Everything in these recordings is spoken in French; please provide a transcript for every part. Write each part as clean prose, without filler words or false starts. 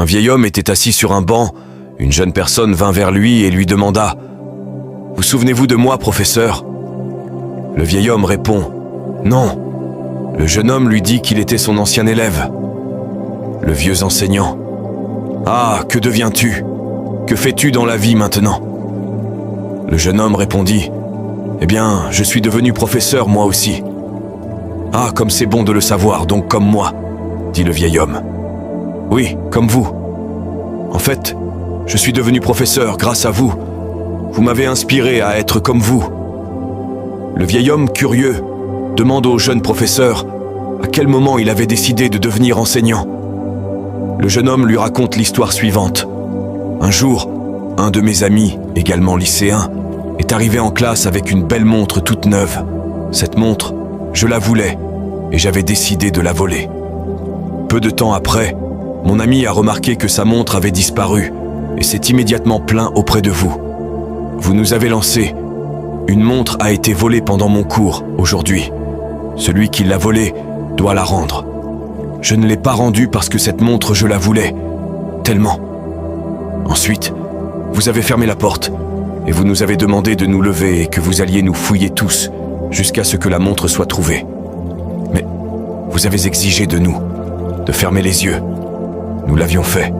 Un vieil homme était assis sur un banc. Une jeune personne vint vers lui et lui demanda « Vous souvenez-vous de moi, professeur ?» Le vieil homme répond « Non ». Le jeune homme lui dit qu'il était son ancien élève. Le vieux enseignant « Ah, que deviens-tu? Que fais-tu dans la vie maintenant ?» Le jeune homme répondit « Eh bien, je suis devenu professeur moi aussi. »« Ah, comme c'est bon de le savoir, donc comme moi, » dit le vieil homme. « Oui, comme vous. En fait, je suis devenu professeur grâce à vous. Vous m'avez inspiré à être comme vous. » Le vieil homme, curieux, demande au jeune professeur à quel moment il avait décidé de devenir enseignant. Le jeune homme lui raconte l'histoire suivante. Un jour, un de mes amis, également lycéen, est arrivé en classe avec une belle montre toute neuve. Cette montre, je la voulais et j'avais décidé de la voler. Peu de temps après, mon ami a remarqué que sa montre avait disparu et s'est immédiatement plaint auprès de vous. Vous nous avez lancé. Une montre a été volée pendant mon cours, aujourd'hui. Celui qui l'a volée doit la rendre. Je ne l'ai pas rendue parce que cette montre, je la voulais. Tellement. Ensuite, vous avez fermé la porte et vous nous avez demandé de nous lever et que vous alliez nous fouiller tous jusqu'à ce que la montre soit trouvée. Mais vous avez exigé de nous de fermer les yeux. Nous l'avions fait.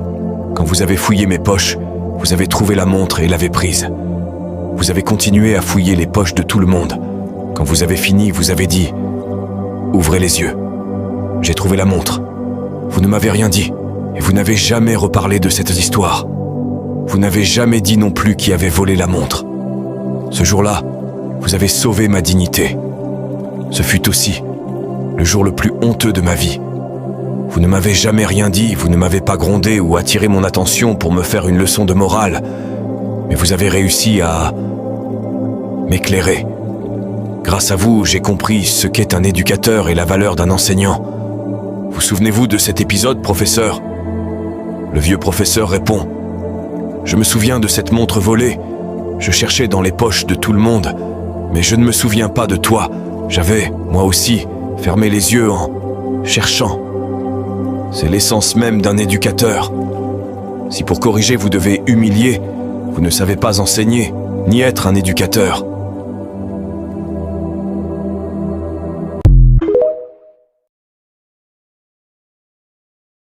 Quand vous avez fouillé mes poches, vous avez trouvé la montre et l'avez prise. Vous avez continué à fouiller les poches de tout le monde. Quand vous avez fini, vous avez dit « Ouvrez les yeux ». J'ai trouvé la montre. Vous ne m'avez rien dit et vous n'avez jamais reparlé de cette histoire. Vous n'avez jamais dit non plus qui avait volé la montre. Ce jour-là, vous avez sauvé ma dignité. Ce fut aussi le jour le plus honteux de ma vie. Vous ne m'avez jamais rien dit, vous ne m'avez pas grondé ou attiré mon attention pour me faire une leçon de morale, mais vous avez réussi à m'éclairer. Grâce à vous, j'ai compris ce qu'est un éducateur et la valeur d'un enseignant. Vous souvenez-vous de cet épisode, professeur ? Le vieux professeur répond « Je me souviens de cette montre volée. Je cherchais dans les poches de tout le monde, mais je ne me souviens pas de toi. J'avais, moi aussi, fermé les yeux en cherchant. C'est l'essence même d'un éducateur. Si pour corriger vous devez humilier, vous ne savez pas enseigner, ni être un éducateur.